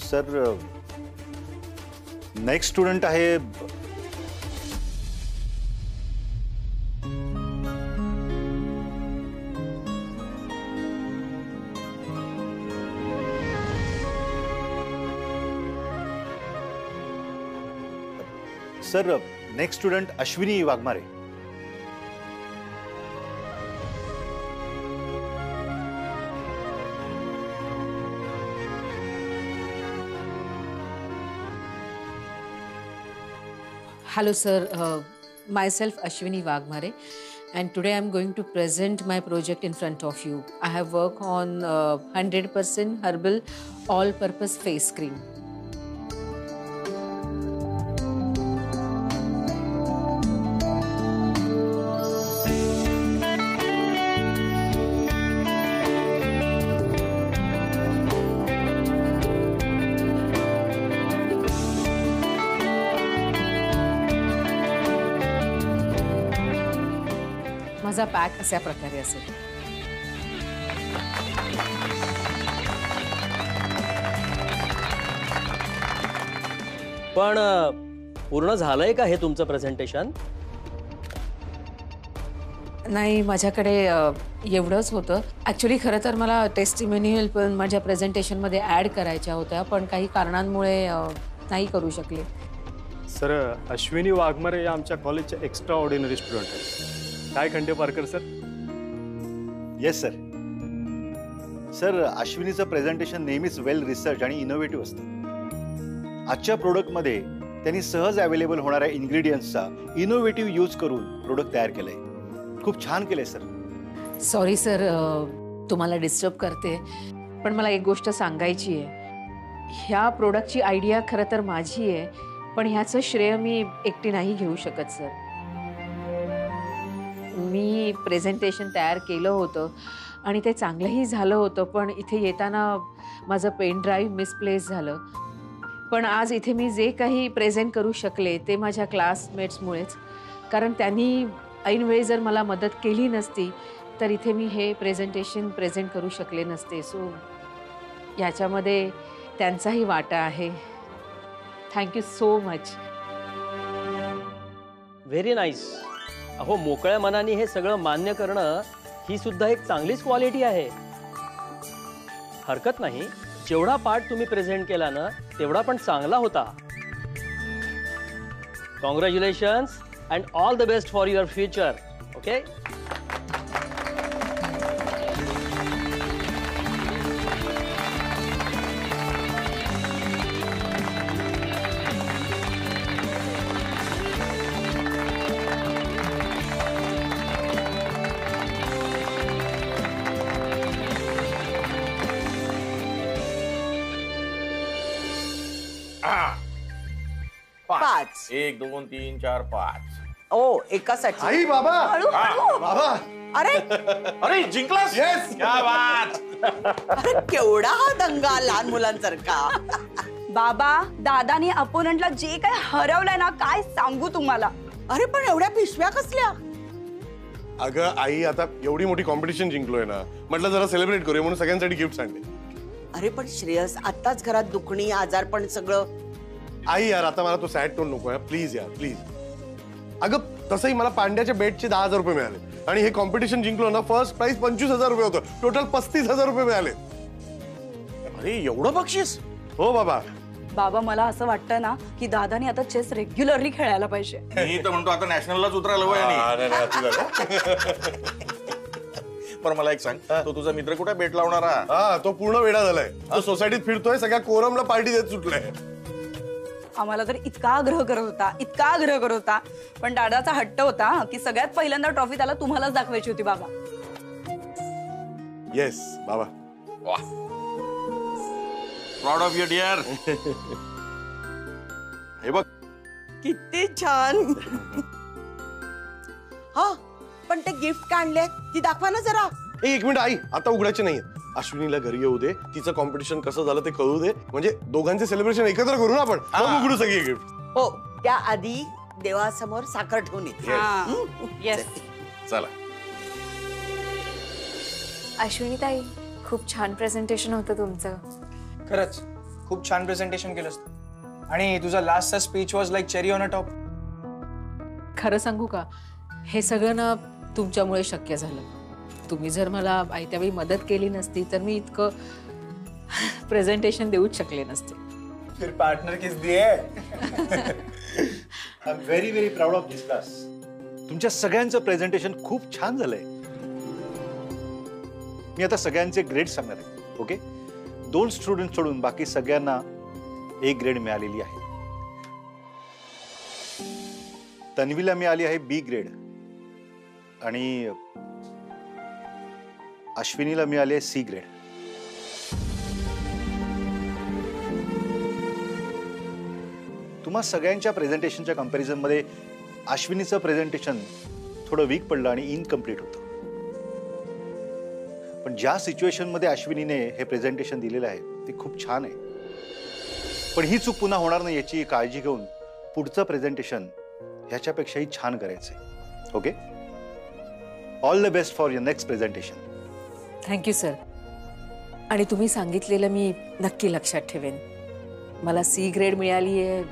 Sir next student आहे sir next student Ashwini Waghmare. Hello sir, myself Ashwini Wagmare, and today I'm going to present my project in front of you. I have worked on 100% herbal all-purpose face cream. माझा pack अशा प्रकारे असेल. पण पूर्ण झालंय का हे तुमचं प्रेझेंटेशन? नाही, माझ्याकडे एवढंच होतं. ॲक्च्युली खरं तर मला टेस्टिमोनियल पण माझ्या प्रेझेंटेशनमध्ये ॲड करायच्या होत्या, पण काही कारणांमुळे नाही करू शकले. सर अश्विनी वाघमारे या आमच्या कॉलेजचे एक्स्ट्रा ऑर्डिनरी स्टुडंट आहेत. काय Khandeparkar sir? Yes sir. Sir अश्विनीचं प्रेझेंटेशन नेहमीच वेल रिसर्च आणि इनोव्हेटिव्ह असतं. आजच्या प्रोडक्टमध्ये त्यांनी सहज अवेलेबल होणाऱ्या इन्ग्रेडियंट्सचा इनोव्हेटिव्ह यूज करून प्रोडक्ट तयार केलंय. खूप छान केलंय सर. सॉरी सर, तुम्हाला डिस्टर्ब करते, पण मला एक गोष्ट सांगायची आहे. ह्या प्रोडक्टची आयडिया खरं तर माझी आहे, पण ह्याचं श्रेय मी एकटी नाही घेऊ शकत सर. मी प्रेझेंटेशन तयार केलं होतं आणि ते चांगलंही झालं होतं, पण इथे येताना माझं पेन ड्राईव्ह मिसप्लेस झालं. पण आज इथे मी जे काही प्रेझेंट करू शकले ते माझ्या क्लासमेट्समुळेच, कारण त्यांनी ऐनवेळी जर मला मदत केली नसती तर इथे मी हे प्रेझेंटेशन प्रेझेंट करू शकले नसते. सो याच्यामध्ये त्यांचाही वाटा आहे. Thank you so much. Very nice. अहो, मोकळ्या मनाने हे सगळं मान्य करणं ही सुद्धा एक चांगलीच क्वालिटी आहे. हरकत नाही, जेवढा पार्ट तुम्ही प्रेझेंट केला ना तेवढा पण चांगला होता. Congratulations and all the best for your future. Okay. पाच. 1 2 3 4 5. ओ एकासाठी. आई बाबा. बाबा. अरे अरे जिंकलास. येस. क्या बात. अरे केवढा हा दंगा लहान मुलांसारखा. बाबा, दादानी अपोनंटला जे काय हरवलंय ना, काय सांगू तुम्हाला. अरे पण एवढ्या पिशव्या कसल्या? अगं आई, आता एवढी मोठी कॉम्पिटिशन जिंकलोय ना, म्हटलं जरा सेलिब्रेट करूया म्हणून सगळ्यांसाठी गिफ्ट आणले. अरे पण श्रेयस, आताच घरात दुखणी आजार पण सगळं. आई यार, आता मला तो सॅड टोन नको आहे प्लीज यार, प्लीज. अगं तसंही मला पांड्याच्या बेटचे 10,000 रुपये मिळाले आणि हे कॉम्पिटिशन जिंकलो ना, फर्स्ट प्राइस 25,000 रुपये होतं. टोटल 35,000 रुपये मिळाले. अरे एवढं बक्षीस? हो बाबा. बाबा, मला असं वाटतं ना की दादानी आता चेस रेग्युलरली खेळायला पाहिजे. मी तर म्हणतो आता नॅशनललाच उतरायला पण मला एक सांग, तो तुझा मित्र कुठे बेट लावणारा? हा, तो पूर्ण वेडा झालाय. तो सोसायटीत फिरतोय, सगळ्या कोरमला पार्टी देत सुटलाय. आम्हाला तर इतका आग्रह करत होता, पण दादाचा हट्ट होता की सगळ्यात पहिल्यांदा ट्रॉफी त्याला तुम्हालाच दाखवायची होती. बाबा. येस बाबा. वाह, प्राउड ऑफ यू डिअर. हे बघ किती छान. हा, पण ते गिफ्ट का आणले ती दाखवा ना जरा. एक मिनिट आई, आता उघडायचे नाहीये. अश्विनीला घरी येऊ दे, तिचं कॉम्पिटिशन कसं झालं ते कळू दे, म्हणजे दोघांचे सेलिब्रेशन एकत्र करू ना आपण. मग उघडू सगळे गिफ्ट. हो, त्या आधी देवासमोर साखर ठेवून येते. येस. चला. अश्विनी ताई, खूप छान प्रेझेंटेशन होतं तुमचं. खरंच खूप छान प्रेझेंटेशन केलंस तू. आणि तुझा लास्टचा speech was like cherry on a top. खरं सांगू का, हे सगळं ना तुमच्यामुळे शक्य झालं. तुम्ही जर मला आयत्या वेळी मदत केली नसती तर मी इतकं प्रेझेंटेशन देऊच शकले नसते. फिर पार्टनर किस दिए. I am very very proud of this class. तुमच्या सगळ्यांचं प्रेझेंटेशन खूप छान झालंय. मी आता सगळ्यांचे ग्रेड सांगणार आहे. ओके, 2 स्टुडंट सोडून बाकी सगळ्यांना A ग्रेड मिळालेली आहे. तन्वीला मिळाली आहे B ग्रेड आणि अश्विनीला मिळाली आहे C ग्रेड. तुम्हा सगळ्यांच्या प्रेझेंटेशनच्या कंपॅरिझन मध्ये अश्विनीचं प्रेझेंटेशन थोडं वीक पडलं आणि इनकम्प्लीट होतं. पण ज्या सिच्युएशन मध्ये अश्विनीने हे प्रेझेंटेशन दिलेलं आहे ते खूप छान आहे. पण ही चूक पुन्हा होणार नाही याची काळजी घेऊन पुढचं प्रेझेंटेशन ह्याच्यापेक्षाही छान करायचंय. Okay, all the best for your next presentation. Thank you sir. आणि तुम्ही सांगितलेलं मी नक्की लक्षात ठेवेन. मला C ग्रेड मिळाली आहे,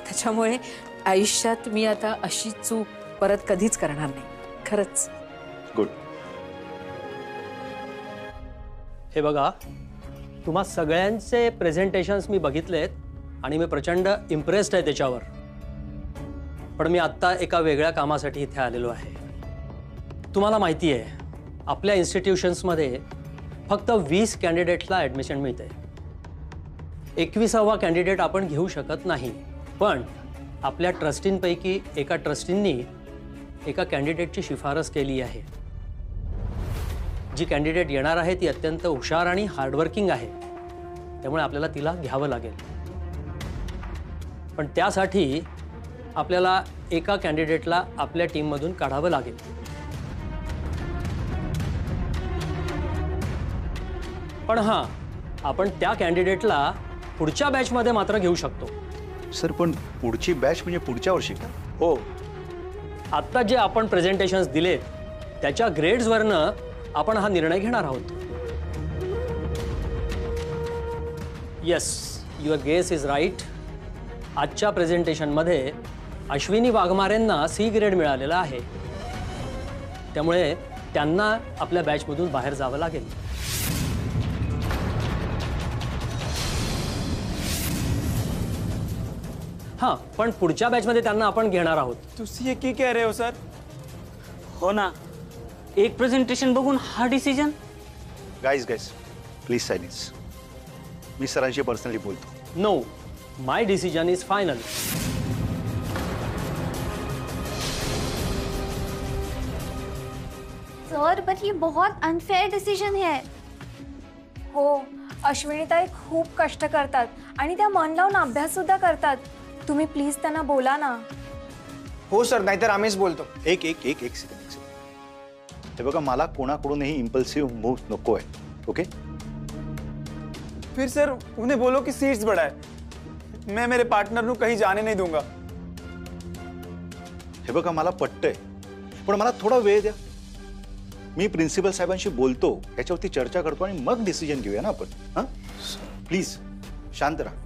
त्याच्यामुळे आयुष्यात मी आता अशी चूक परत कधीच करणार नाही. खरंच. गुड. हे बघा, तुम्हा सगळ्यांचे प्रेझेंटेशन्स मी बघितलेत आणि मी प्रचंड इम्प्रेस्ड आहे त्याच्यावर. पण मी आत्ता एका वेगळ्या कामासाठी इथे आलेलो आहे. तुम्हाला माहिती आहे, आपल्या इन्स्टिट्यूशन्समध्ये फक्त 20 कॅन्डिडेट्सला ॲडमिशन मिळते. 21वा कॅन्डिडेट आपण घेऊ शकत नाही. पण आपल्या ट्रस्टींपैकी एका ट्रस्टींनी एका कॅन्डिडेटची शिफारस केली आहे. जी कॅन्डिडेट येणार आहे ती अत्यंत हुशार आणि हार्डवर्किंग आहे, त्यामुळे आपल्याला तिला घ्यावं लागेल. पण त्यासाठी आपल्याला एका कॅन्डिडेटला आपल्या टीममधून काढावं लागेल. पण हां, आपण त्या कॅन्डिडेटला पुढच्या बॅचमध्ये मात्र घेऊ शकतो. सर, पण पुढची बॅच म्हणजे पुढच्या वर्षी का? हो, आत्ता जे आपण प्रेझेंटेशन्स दिलेत त्याच्या ग्रेड्सवरनं आपण हा निर्णय घेणार आहोत. Yes, your guess is right. आजच्या प्रेझेंटेशनमध्ये अश्विनी वाघमारेंना C ग्रेड मिळालेला आहे, त्यामुळे त्यांना आपल्या बॅचमधून बाहेर जावं लागेल. हां, पण पुढच्या बॅचमध्ये त्यांना आपण घेणार आहोत. तुसी ये की कह रहे हो सर? हो ना, एक प्रेझेंटेशन बघून हा डिसिजन. Guys please silence. मी सरांशी पर्सनली बोलतो. No, my decision is final. Sir, but ये बहुत अनफेयर डिसीजन है. हो, अश्विनीताई खूप कष्ट करतात आणि त्या मन लावून अभ्यास सुद्धा करतात. तुम्ही प्लीज त्यांना बोला ना. हो सर, नाहीतर आम्हीच बोलतो. एक सेकंड. हे बघा, मला कोणाकडूनही इम्पल्सिव्ह मूव्ह नको आहे. ओके, फिर सर उन्हें बोलो कि सीट्स बढ़ाए. मैं मेरे पार्टनर को कहीं जाने नहीं दूंगा. हे बघा, मला पटतंय, पण मला थोडा वेळ द्या. मी प्रिन्सिपल साहेबांशी बोलतो, याच्यावरती चर्चा करतो आणि मग डिसिजन घेऊया ना आपण. हां, प्लीज शांत राहा.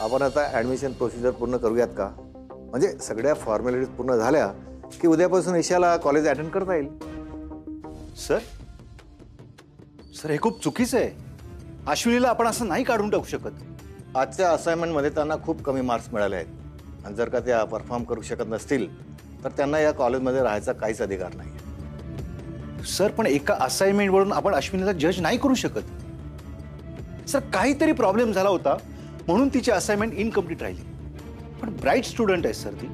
आपण आता ॲडमिशन प्रोसिजर पूर्ण करूयात का? म्हणजे सगळ्या फॉर्मॅलिटीज पूर्ण झाल्या की उद्यापासून ईशाला कॉलेज अटेंड करता येईल. सर, हे खूप चुकीचं आहे. अश्विनीला आपण असं नाही काढून टाकू शकत. आजच्या असाइनमेंटमध्ये त्यांना खूप कमी मार्क्स मिळाले आहेत आणि जर का त्या परफॉर्म करू शकत नसतील तर त्यांना या कॉलेजमध्ये राहायचा काहीच अधिकार नाही. सर, पण एका असाइनमेंटवरून आपण अश्विनीला जज नाही करू शकत. सर, काहीतरी प्रॉब्लेम झाला होता म्हणून तिची असाइनमेंट इनकम्प्लीट राहिली. पण ब्राईट स्टुडंट आहे सर ती.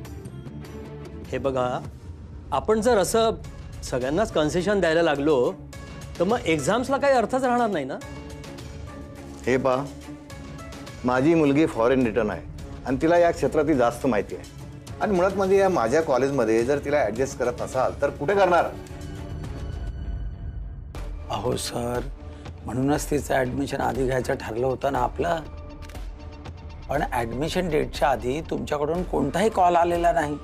हे बघा, आपण जर असं सगळ्यांनाच कन्सेशन द्यायला लागलो तर मग एक्झाम्सला काही अर्थच राहणार नाही ना. हे पहा, माझी मुलगी फॉरेन रिटर्न आहे आणि तिला या क्षेत्रातली जास्त माहिती आहे. आणि मुळात म्हणजे या माझ्या कॉलेजमध्ये जर तिला ऍडजस्ट करत नसाल तर कुठे करणार? अहो सर, म्हणूनच तिचं ऍडमिशन आधी घ्यायचं ठरलं होतं ना आपलं. पण ऍडमिशन डेटच्या आधी तुमच्याकडून कोणताही कॉल आलेला नाही.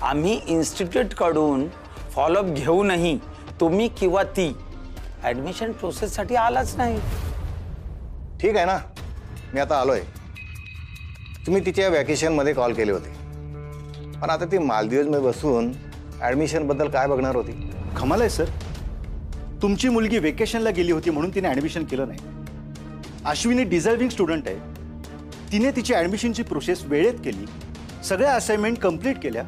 आम्ही इन्स्टिट्यूटकडून फॉलोअप घेऊनही तुम्ही किंवा ती ऍडमिशन प्रोसेससाठी आलाच नाही. ठीक आहे ना, मी आता आलोय. तुम्ही तिच्या वॅकेशनमध्ये कॉल केले होते, पण आता ती मालदीवमध्ये बसून ॲडमिशनबद्दल काय बघणार होती? कमाल आहे सर, तुमची मुलगी वेकेशनला गेली होती म्हणून तिने ॲडमिशन केलं नाही. अश्विनी डिझर्विंग स्टुडंट आहे. तिने तिची ॲडमिशनची प्रोसेस वेळेत केली, सगळ्या असाइनमेंट कंप्लीट केल्या,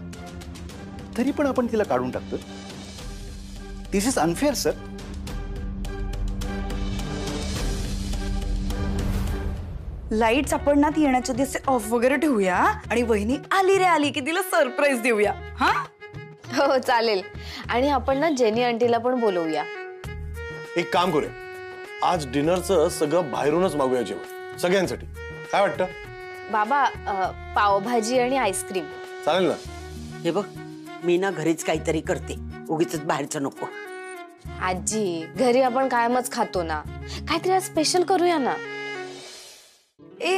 तरी पण आपण तिला काढून टाकतो. दिस इज अनफेअर सर. लाईट्स आपण ना ती येण्याच्या दिवशी ऑफ वगैरे ठेवूया आणि वहिनी आली रे आली की तिला सरप्राईज देऊया. हा हो चालेल. आणि आपण ना जेनी आंटीला पण बोलवूया. एक काम करूया, आज डिनरचं सगळं बाहेरूनच मागूया जेवण सगळ्यांसाठी. काय वाटतं? बाबा पावभाजी आणि आईस्क्रीम चालेल ना? हे बघ, मी ना घरीच काहीतरी करते, उगीच बाहेरचं नको. आजी घरी आपण कायमच खातो ना, काहीतरी आज स्पेशल करूया ना.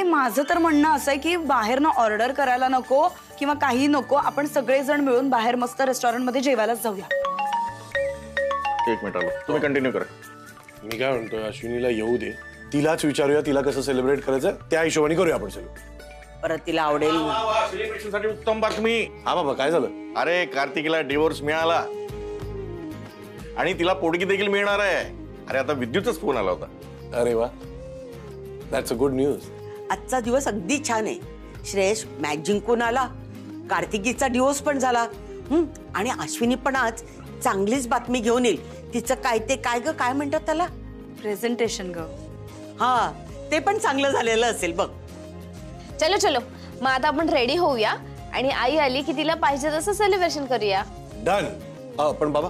माझं तर म्हणणं असं आहे की बाहेर ना ऑर्डर करायला नको किंवा काही नको, आपण सगळेजण मिळून बाहेर मस्त रेस्टॉरंट मध्ये जेवायलाच जाऊया. एक मिनिट आलो, तुम्ही कंटिन्यू करा. मी काय म्हणतोय, अश्विनीला येऊ दे, तिलाच विचारूया तिला कसं सेलिब्रेट करायचं, त्या हिशोबाने करूया आपण सेलिब्रेट. परत तिला आवडेल. सेलिब्रेशनसाठी उत्तम बातमी. हा बाबा, काय झालं? अरे कार्तिकीला डिवोर्स मिळाला आणि तिला पोटगी देखील मिळणार आहे. अरे आता विद्युतच फोन आला होता. अरे वा, दॅट्स अ गुड न्यूज. आजचा दिवस अगदी छान आहे. श्रेयस मॅच जिंकून आला, कार्तिकीचा डिवोर्स पण झाला, आणि अश्विनी पण आज चांगलीच बातमी घेऊन येईल. तिचं काय ते काय ग, काय म्हणतात त्याला, प्रेझेंटेशन ग. हा, ते पण चांगलं झालेलं असेल बघ. चलो चलो, मग आता आपण रेडी होऊया आणि आई आली की तिला पाहिजे तसं सेलिब्रेशन करूया. डन. पण बाबा,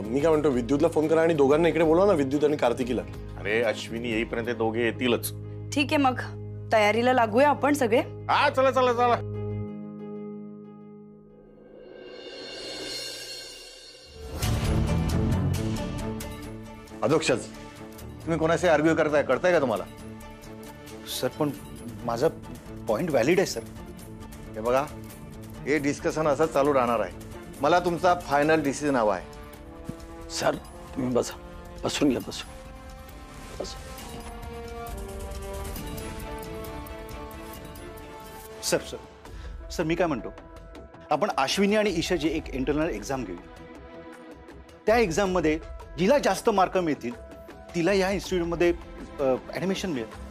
मी काय म्हणतो, विद्युतला फोन करा आणि दोघांना इकडे बोलवा ना, विद्युत आणि कार्तिकीला. अरे अश्विनी येईपर्यंत दोघे येतीलच. ठीक आहे, मग तयारीला लागूया आपण सगळे. हा, चला चला चला. अधोक्षज, तुम्ही कोणाशी आर्ग्यू करताय, कळताय का तुम्हाला? सर पण माझा पॉइंट व्हॅलिड आहे सर. हे बघा, हे डिस्कशन असंच चालू राहणार आहे. मला तुमचा फायनल डिसिजन हवा आहे. सर तुम्ही बसा, बसून घ्या, बसून. सर सर सर मी काय म्हणतो, आपण अश्विनी आणि ईशाची एक इंटरनल एक्झाम घेऊया. त्या एक्झाममध्ये जिला जास्त मार्क मिळतील तिला या इन्स्टिट्यूटमध्ये ॲडमिशन मिळेल.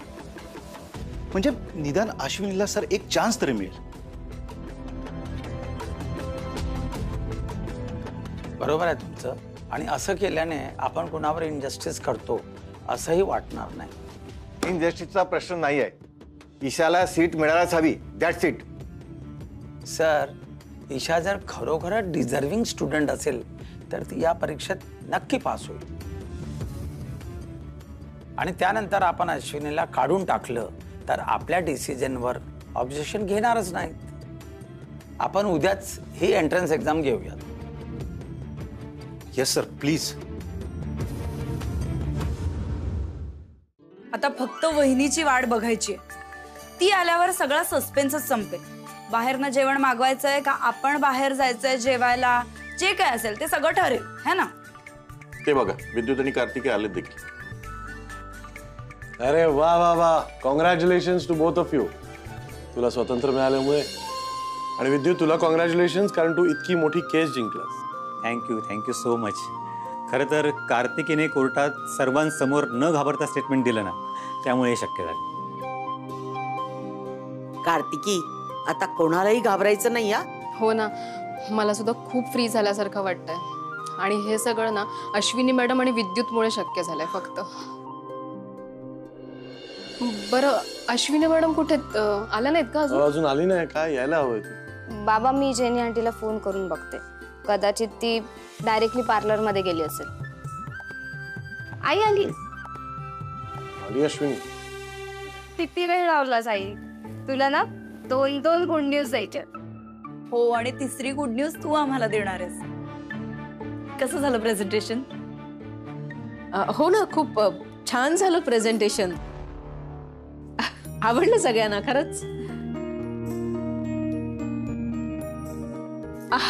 म्हणजे निदान अश्विनीला सर एक चान्स तरी मिळेल. बरोबर आहे तुमचं. आणि असं केल्याने आपण कुणावर इनजस्टिस करतो असंही वाटणार नाही. इनजस्टिसचा प्रश्न नाही आहे. ईशाला सीट मिळायलाच हवी, दॅट्स इट. सर, ईशा जर खरोखरच डिझर्विंग स्टुडंट असेल तर ती या परीक्षेत नक्की पास होईल. आणि त्यानंतर आपण अश्विनीला काढून टाकलं तर आपल्या डिसिजनवर ऑब्जेक्शन घेणारच नाहीत. आपण उद्याच ही एंट्रन्स एक्झाम घेऊयात. Yes sir, please. आता फक्त वहिनीची वाट बघायची. ती आल्यावर सगळा सस्पेन्सच संपेल. बाहेरनं जेवण मागवायचंय का आपण बाहेर जायचंय जेवायला, जे काय असेल ते सगळं ठरेल, है ना? ते बघा, विद्युत आणि कार्तिकी आले देखील. अरे वा वा वा, congratulations to both of you. तुला स्वातंत्र्य मिळाल्यामुळे, आणि विद्युत तुला कॉंग्रॅच्युलेशन्स कारण तू इतकी मोठी केस जिंकलास. Thank you so much. खरं तर कार्तिकीने कोर्टात सर्वांसमोर न घाबरता स्टेटमेंट दिलं ना, त्यामुळे हे शक्य झालं. कार्तिकी, आता कोणालाही घाबरायचं नाही. हो ना, मला सुद्धा खूप फ्री झाल्यासारखं वाटतंय. आणि हे सगळं ना अश्विनी मॅडम आणि विद्युतमुळे शक्य झालंय फक्त. बरं, अश्विनी मॅडम कुठे आल्या नाहीत का अजून? अजून आली नाही का? यायला हवं. बाबा, मी जेनी आंटीला फोन करून बघते. कदाचित ती डायरेक्टली पार्लरमध्ये गेली असेल. आई आली. आली अश्विनी. किती वेळ लावलास आई? तुला ना 2 गुड न्यूज द्यायच्या. हो, आणि तिसरी गुड न्यूज तू आम्हाला देणार आहेस. कसं झालं प्रेझेंटेशन? हो ना, खूप छान झालं प्रेझेंटेशन. आवडलं सगळ्यांना खरंच.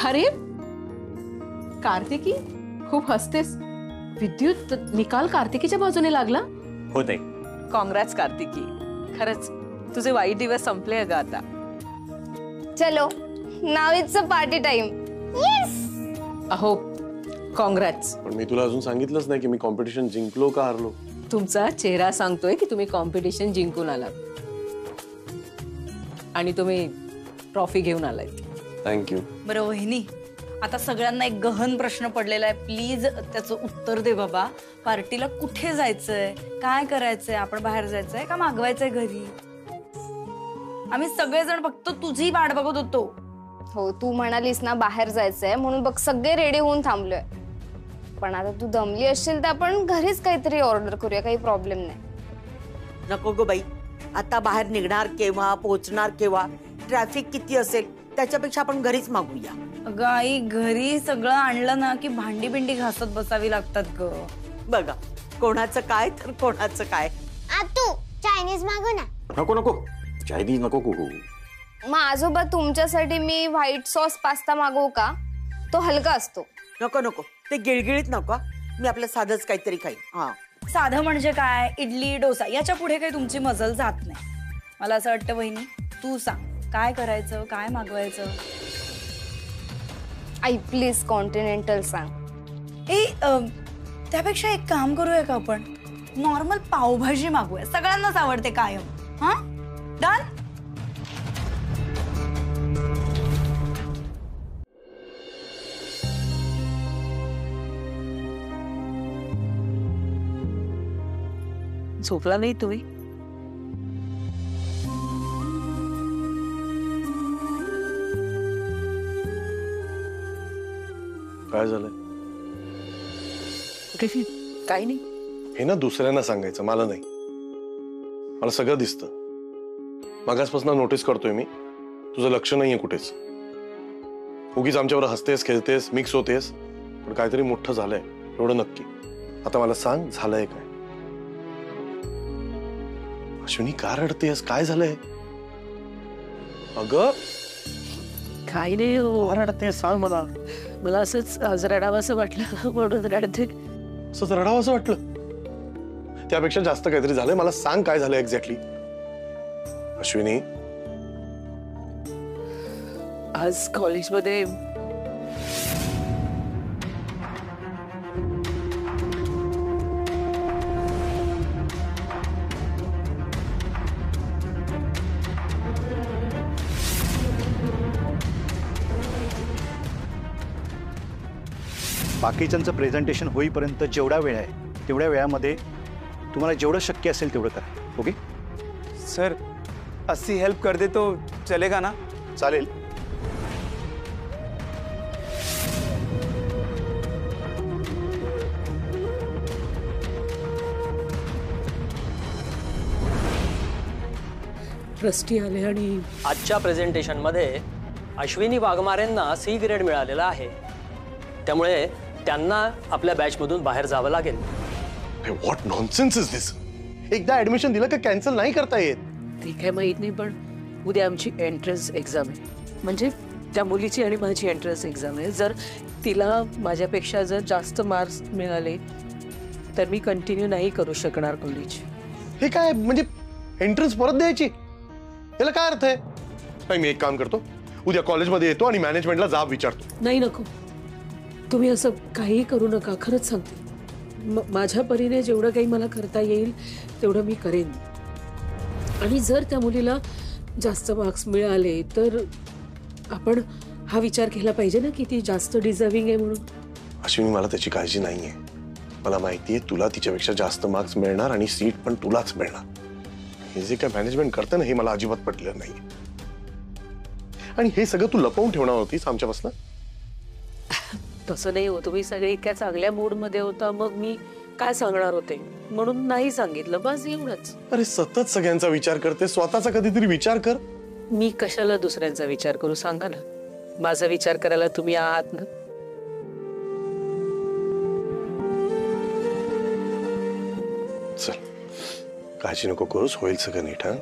अरे कार्तिकी, खूप हसतेस. विद्युत, निकाल कार्तिकीच्या बाजूने लागला. होते. काँग्रेस कार्तिकी, खरंच तुझे वाईट दिवस संपले अगं आता. चलो, now it's a party time. Yes. अहो काँग्रेस. पण मी तुला अजून सांगितलंच नाही की मी कॉम्पिटिशन जिंकलो का हारलो. तुमचा चेहरा सांगतोय की तुम्ही कॉम्पिटिशन जिंकून आलात आणि तुम्ही ट्रॉफी घेऊन आलाय. थँक्यू. बरं वहिनी, आता सगळ्यांना एक गहन प्रश्न पडलेला आहे. प्लीज त्याचं उत्तर दे बाबा. पार्टीला कुठे जायचंय, काय करायचंय, आपण बाहेर जायचंय का मागवायचंय घरी? आम्ही सगळेजण फक्त तुझी वाट बघत होतो. हो, तू म्हणालीस ना बाहेर जायचंय म्हणून बघ सगळे रेडी होऊन थांबलोय. पण आता तू दमली असशील तर आपण घरीच काहीतरी ऑर्डर करूया, काही प्रॉब्लेम नाही. नको गो बाई, आता बाहेर निघणार केव्हा, पोहोचणार केव्हा, ट्रॅफिक किती असेल, त्याच्यापेक्षा आपण घरीच मागूया. अगं आई, घरी सगळं आणलं ना की भांडी बिंडी घासत बसावी लागतात ग. बघा, कोणाचं काय तर कोणाचं काय. आतू चायनीज मागव ना. नको नको, चायनीज नको कुकू. मग आजोबा तुमच्यासाठी मी व्हाईट सॉस पास्ता मागवू का? तो हलका असतो. नको नको, ते गिळगिळीत नको. मी आपलं साधंच काहीतरी खाईन. हा, साधं म्हणजे काय? इडली डोसा, याच्या पुढे काही तुमची मजल जात नाही. मला असं वाटतं वहिनी, तू सांग काय करायचं, काय मागवायचं? आई प्लीज कॉन्टिनेंटल सांग. त्यापेक्षा एक काम करूया का आपण, नॉर्मल पावभाजी मागूया. सगळ्यांनाच आवडते कायम. हा, डन. झोपला नाही तुम्ही? काय झालंय? काही नाही. हे ना दुसऱ्यांना सांगायचं, मला नाही. मला सगळं दिसतं. मागासपासून नोटीस करतोय मी, तुझं लक्ष नाहीये कुठेच. उगीच आमच्यावर हसतेस, खेळतेस, मिक्स होतेस. पण काहीतरी मोठं झालंय, एवढं नक्की. आता मला सांग, झालंय काय? अश्विनी, का रडतेस? काय झालंय? अगं काही नाही रडतेस, सांग मला. मला असंच आज रडावं असं वाटलं म्हणून रडते. असंच रडावं असं वाटलं? त्यापेक्षा जास्त काहीतरी झालंय. मला सांग काय झालंय एक्झॅक्टली. अश्विनी, आज कॉलेजमध्ये बाकीच्यांचं प्रेझेंटेशन होईपर्यंत जेवढा वेळ आहे तेवढ्या वेळामध्ये तुम्हाला जेवढं शक्य असेल तेवढं करा. ओके सर, अस्सी हेल्प कर दे तो चलेगा ना? चालेल. ट्रस्टी आले आणि आजच्या प्रेझेंटेशनमध्ये अश्विनी वाघमारेंना C ग्रेड मिळालेला आहे. त्यामुळे त्यांना आपल्या बॅचमधून बाहेर जावं लागेल. व्हॉट नॉनसेन्स इज दिस? एकदा ऍडमिशन दिलं का कॅन्सल नाही करता येत. ते काय माहित नाही, पण उद्या आमची एंट्रन्स एक्झाम आहे. म्हणजे त्या मुलीची आणि माझी एंट्रन्स एक्झाम आहे. जर तिला माझ्यापेक्षा जर जास्त मार्क्स मिळाले तर मी कंटिन्यू नाही करू शकणार कॉलेज. हे काय म्हणजे एंट्रन्स परत द्यायची? याला काय अर्थ आहे? नाही, मी एक काम करतो, उद्या कॉलेजमध्ये येतो आणि मॅनेजमेंटला जाब विचारतो. नाही, नको. तुम्ही असं काही करू नका, खरंच सांगते. माझ्या परीने जेवढं काही मला करता येईल तेवढं मी करेन. आणि जर त्या मुलीला जास्त मार्क्स मिळाले तर आपण हा विचार केला पाहिजे ना की ती जास्त डिझर्विंग आहे म्हणून. अश्विनी, मला त्याची काळजी नाहीये. मला माहितीये तुला तिच्यापेक्षा जास्त मार्क्स मिळणार आणि सीट पण तुलाच मिळणार. हे जे काय मॅनेजमेंट करते ना, हे मला अजिबात पटलेलं नाही. आणि हे सगळं तू लपवून ठेवणार होतीस आमच्यापासून? तसं नाही हो, तुम्ही सगळे इतक्या चांगल्या मूडमध्ये होता, मग मी काय सांगणार होते म्हणून नाही सांगितलं, बस एवढंच. अरे सतत सगळ्यांचा विचार करते, स्वतःचा कधीतरी विचार कर. मी कशाला दुसऱ्यांचा विचार करू सांगा ना, माझा विचार करायला तुम्ही आहात ना. चल, काळजी नको करूस, होईल सगळं नीट. हा